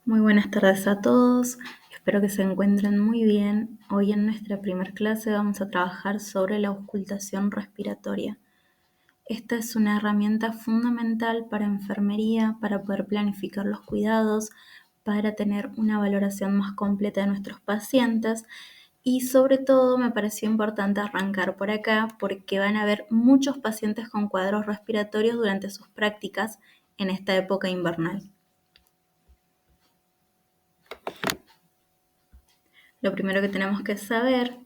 Muy buenas tardes a todos, espero que se encuentren muy bien. Hoy en nuestra primer clase vamos a trabajar sobre la auscultación respiratoria. Esta es una herramienta fundamental para enfermería, para poder planificar los cuidados, para tener una valoración más completa de nuestros pacientes y sobre todo me pareció importante arrancar por acá porque van a haber muchos pacientes con cuadros respiratorios durante sus prácticas en esta época invernal. Lo primero que tenemos que saber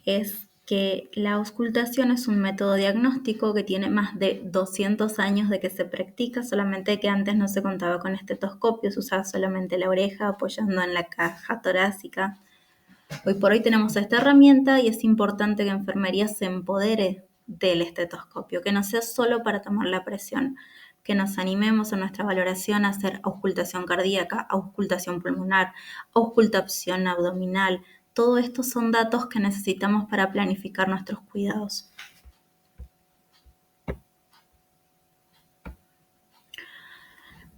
es que la auscultación es un método diagnóstico que tiene más de 200 años de que se practica, solamente que antes no se contaba con estetoscopio, se usaba solamente la oreja apoyando en la caja torácica. Hoy por hoy tenemos esta herramienta y es importante que enfermería se empodere del estetoscopio, que no sea solo para tomar la presión, que nos animemos en nuestra valoración a hacer auscultación cardíaca, auscultación pulmonar, auscultación abdominal. Todo esto son datos que necesitamos para planificar nuestros cuidados.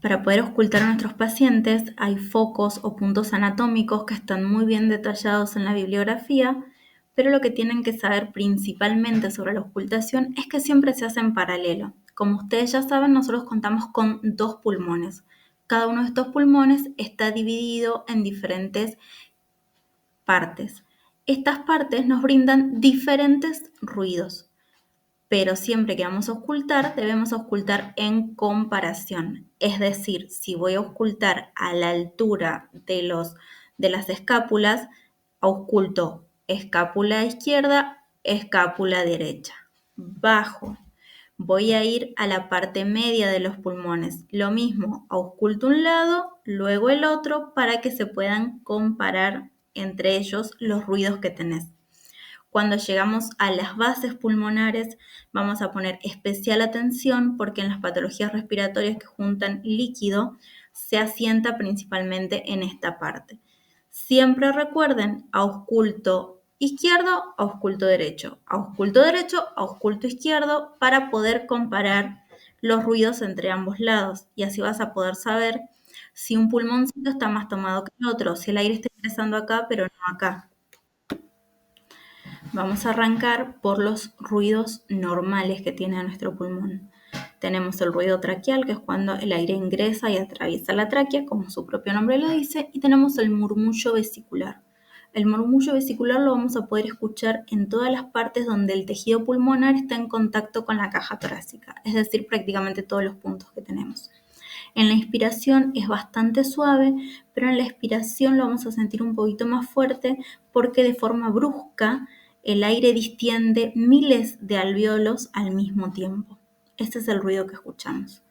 Para poder auscultar a nuestros pacientes hay focos o puntos anatómicos que están muy bien detallados en la bibliografía, pero lo que tienen que saber principalmente sobre la auscultación es que siempre se hace en paralelo. Como ustedes ya saben, nosotros contamos con 2 pulmones. Cada uno de estos pulmones está dividido en diferentes partes. Estas partes nos brindan diferentes ruidos, pero siempre que vamos a auscultar, debemos auscultar en comparación. Es decir, si voy a auscultar a la altura de las escápulas, ausculto escápula izquierda, escápula derecha. Bajo. Voy a ir a la parte media de los pulmones. Lo mismo, ausculto un lado, luego el otro, para que se puedan comparar entre ellos los ruidos que tenés. Cuando llegamos a las bases pulmonares, vamos a poner especial atención porque en las patologías respiratorias que juntan líquido, se asienta principalmente en esta parte. Siempre recuerden, ausculto izquierdo, ausculto derecho, ausculto izquierdo, para poder comparar los ruidos entre ambos lados. Y así vas a poder saber si un pulmoncito está más tomado que el otro, si el aire está ingresando acá, pero no acá. Vamos a arrancar por los ruidos normales que tiene nuestro pulmón. Tenemos el ruido traqueal, que es cuando el aire ingresa y atraviesa la tráquea, como su propio nombre lo dice, y tenemos el murmullo vesicular. El murmullo vesicular lo vamos a poder escuchar en todas las partes donde el tejido pulmonar está en contacto con la caja torácica, es decir, prácticamente todos los puntos que tenemos. En la inspiración es bastante suave, pero en la expiración lo vamos a sentir un poquito más fuerte porque de forma brusca el aire distiende miles de alvéolos al mismo tiempo. Este es el ruido que escuchamos.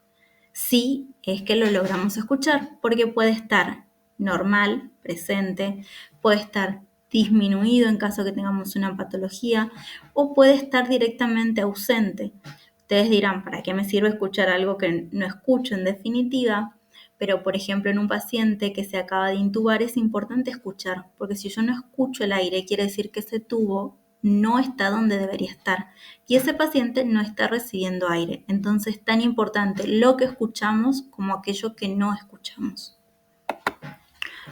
Sí, es que lo logramos escuchar porque puede estar normal, presente, puede estar disminuido en caso que tengamos una patología o puede estar directamente ausente. Ustedes dirán, ¿para qué me sirve escuchar algo que no escucho en definitiva? Pero, por ejemplo, en un paciente que se acaba de intubar es importante escuchar, porque si yo no escucho el aire, quiere decir que ese tubo no está donde debería estar y ese paciente no está recibiendo aire. Entonces es tan importante lo que escuchamos como aquello que no escuchamos.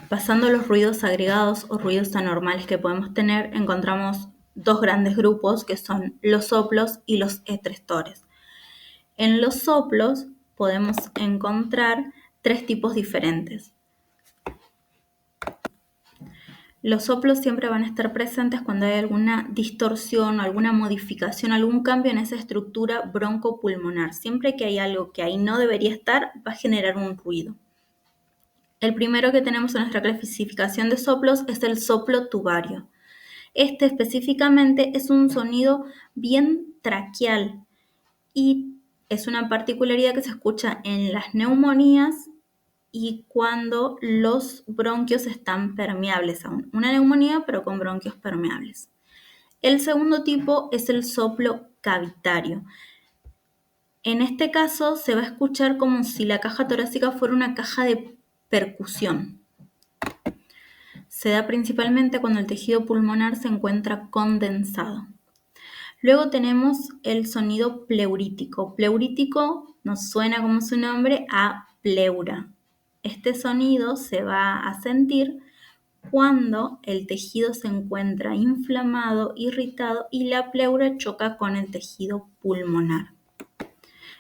Pasando a los ruidos agregados o ruidos anormales que podemos tener, encontramos 2 grandes grupos que son los soplos y los estrestores. En los soplos podemos encontrar 3 tipos diferentes. Los soplos siempre van a estar presentes cuando hay alguna distorsión, alguna modificación, algún cambio en esa estructura broncopulmonar. Siempre que hay algo que ahí no debería estar, va a generar un ruido. El primero que tenemos en nuestra clasificación de soplos es el soplo tubario. Este específicamente es un sonido bien traqueal y es una particularidad que se escucha en las neumonías y cuando los bronquios están permeables aún. Una neumonía, pero con bronquios permeables. El segundo tipo es el soplo cavitario. En este caso se va a escuchar como si la caja torácica fuera una caja de percusión. Se da principalmente cuando el tejido pulmonar se encuentra condensado. Luego tenemos el sonido pleurítico. Pleurítico nos suena como su nombre a pleura. Este sonido se va a sentir cuando el tejido se encuentra inflamado, irritado y la pleura choca con el tejido pulmonar.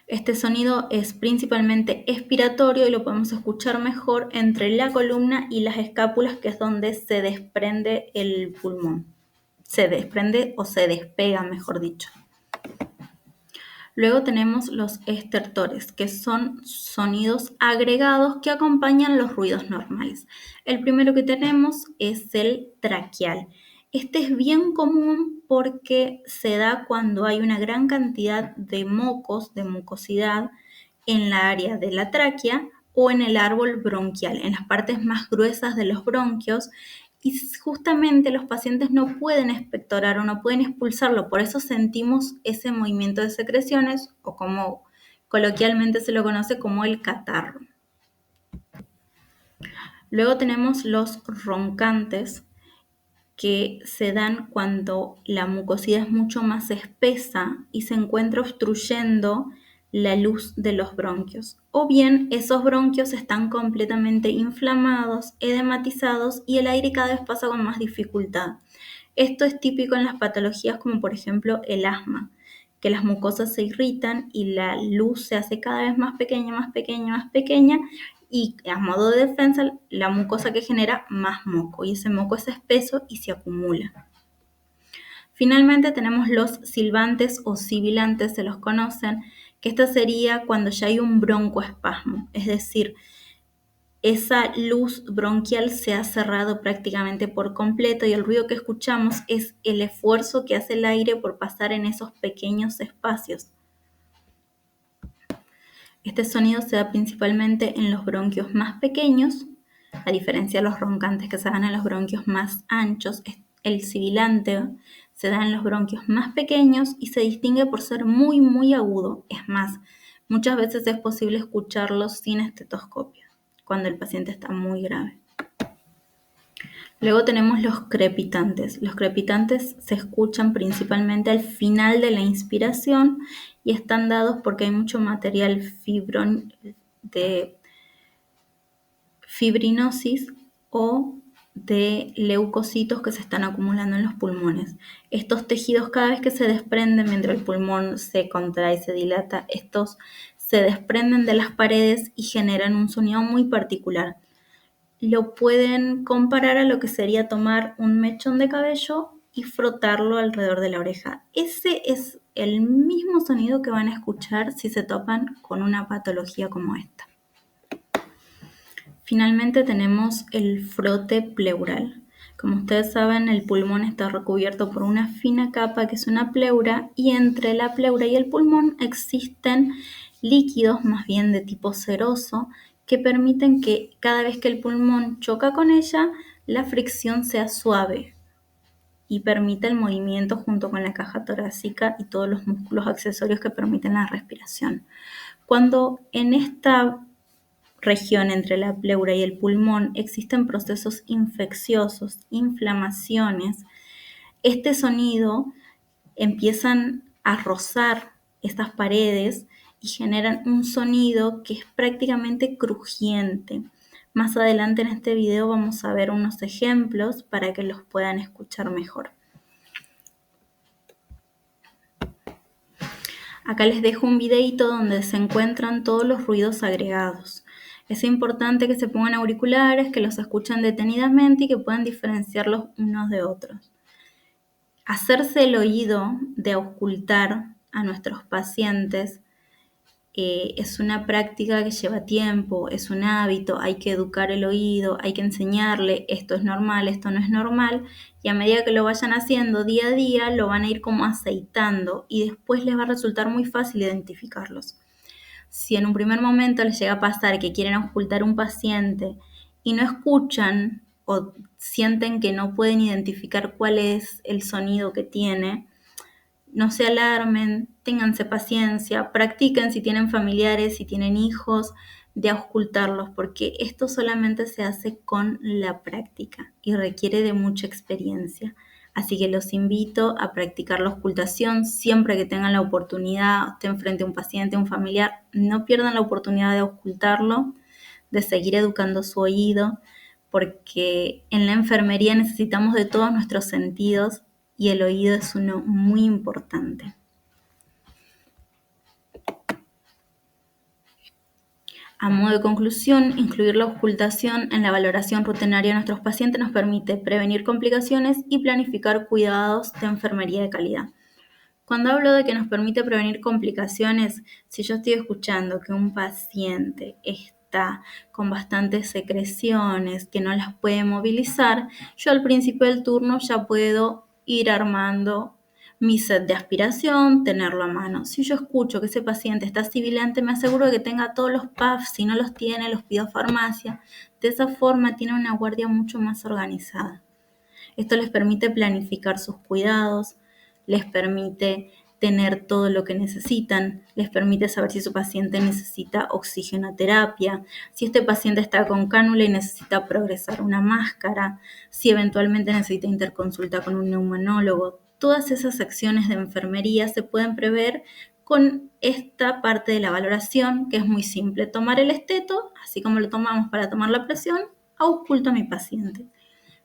Este sonido es principalmente expiratorio y lo podemos escuchar mejor entre la columna y las escápulas, que es donde se desprende el pulmón. Se desprende o se despega, mejor dicho. Luego tenemos los estertores, que son sonidos agregados que acompañan los ruidos normales. El primero que tenemos es el traqueal. Este es bien común porque se da cuando hay una gran cantidad de mocos, de mucosidad, en la área de la tráquea o en el árbol bronquial, en las partes más gruesas de los bronquios, y justamente los pacientes no pueden expectorar o no pueden expulsarlo, por eso sentimos ese movimiento de secreciones, o como coloquialmente se lo conoce como el catarro. Luego tenemos los roncantes, que se dan cuando la mucosidad es mucho más espesa y se encuentra obstruyendo la luz de los bronquios. O bien esos bronquios están completamente inflamados, edematizados y el aire cada vez pasa con más dificultad. Esto es típico en las patologías como por ejemplo el asma, que las mucosas se irritan y la luz se hace cada vez más pequeña, más pequeña, más pequeña, y a modo de defensa la mucosa que genera más moco, y ese moco es espeso y se acumula. Finalmente tenemos los silbantes o sibilantes, se los conocen, que esta sería cuando ya hay un broncoespasmo, es decir, esa luz bronquial se ha cerrado prácticamente por completo y el ruido que escuchamos es el esfuerzo que hace el aire por pasar en esos pequeños espacios. Este sonido se da principalmente en los bronquios más pequeños, a diferencia de los roncantes que se dan en los bronquios más anchos. El sibilante se da en los bronquios más pequeños y se distingue por ser muy, muy agudo. Es más, muchas veces es posible escucharlo sin estetoscopio, cuando el paciente está muy grave. Luego tenemos los crepitantes. Los crepitantes se escuchan principalmente al final de la inspiración y están dados porque hay mucho material de fibrinosis o de leucocitos que se están acumulando en los pulmones. Estos tejidos, cada vez que se desprenden mientras el pulmón se contrae y se dilata, estos se desprenden de las paredes y generan un sonido muy particular. Lo pueden comparar a lo que sería tomar un mechón de cabello y frotarlo alrededor de la oreja. Ese es el mismo sonido que van a escuchar si se topan con una patología como esta. Finalmente tenemos el frote pleural. Como ustedes saben, el pulmón está recubierto por una fina capa que es una pleura, y entre la pleura y el pulmón existen líquidos más bien de tipo ceroso que permiten que cada vez que el pulmón choca con ella, la fricción sea suave y permite el movimiento junto con la caja torácica y todos los músculos accesorios que permiten la respiración. Cuando en esta región entre la pleura y el pulmón existen procesos infecciosos, inflamaciones, este sonido empiezan a rozar estas paredes y generan un sonido que es prácticamente crujiente. Más adelante en este video vamos a ver unos ejemplos para que los puedan escuchar mejor. Acá les dejo un videito donde se encuentran todos los ruidos agregados. Es importante que se pongan auriculares, que los escuchen detenidamente y que puedan diferenciarlos unos de otros. Hacerse el oído de auscultar a nuestros pacientes es una práctica que lleva tiempo, es un hábito, hay que educar el oído, hay que enseñarle esto es normal, esto no es normal, y a medida que lo vayan haciendo día a día lo van a ir como aceitando y después les va a resultar muy fácil identificarlos. Si en un primer momento les llega a pasar que quieren auscultar un paciente y no escuchan o sienten que no pueden identificar cuál es el sonido que tiene, no se alarmen, ténganse paciencia, practiquen si tienen familiares, si tienen hijos, de auscultarlos, porque esto solamente se hace con la práctica y requiere de mucha experiencia. Así que los invito a practicar la auscultación siempre que tengan la oportunidad, estén frente a un paciente, a un familiar, no pierdan la oportunidad de auscultarlo. de seguir educando su oído, porque en la enfermería necesitamos de todos nuestros sentidos y el oído es uno muy importante. A modo de conclusión, incluir la auscultación en la valoración rutinaria de nuestros pacientes nos permite prevenir complicaciones y planificar cuidados de enfermería de calidad. Cuando hablo de que nos permite prevenir complicaciones, si yo estoy escuchando que un paciente está con bastantes secreciones, que no las puede movilizar, yo al principio del turno ya puedo ir armando mi set de aspiración, tenerlo a mano. Si yo escucho que ese paciente está sibilante, me aseguro de que tenga todos los PAFs. Si no los tiene, los pido a farmacia. De esa forma tiene una guardia mucho más organizada. Esto les permite planificar sus cuidados, les permite tener todo lo que necesitan, les permite saber si su paciente necesita oxigenoterapia, si este paciente está con cánula y necesita progresar una máscara, si eventualmente necesita interconsulta con un neumonólogo. Todas esas acciones de enfermería se pueden prever con esta parte de la valoración, que es muy simple. Tomar el esteto, así como lo tomamos para tomar la presión, ausculto a mi paciente.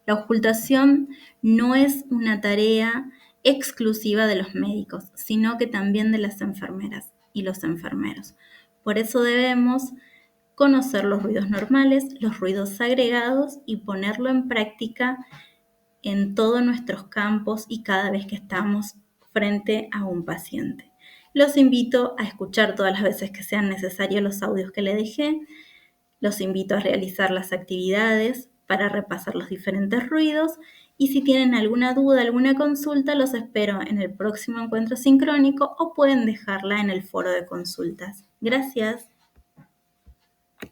La auscultación no es una tarea exclusiva de los médicos, sino que también de las enfermeras y los enfermeros. Por eso debemos conocer los ruidos normales, los ruidos agregados y ponerlo en práctica en todos nuestros campos y cada vez que estamos frente a un paciente. Los invito a escuchar todas las veces que sean necesarios los audios que le dejé. Los invito a realizar las actividades para repasar los diferentes ruidos y si tienen alguna duda, alguna consulta, los espero en el próximo encuentro sincrónico o pueden dejarla en el foro de consultas. Gracias.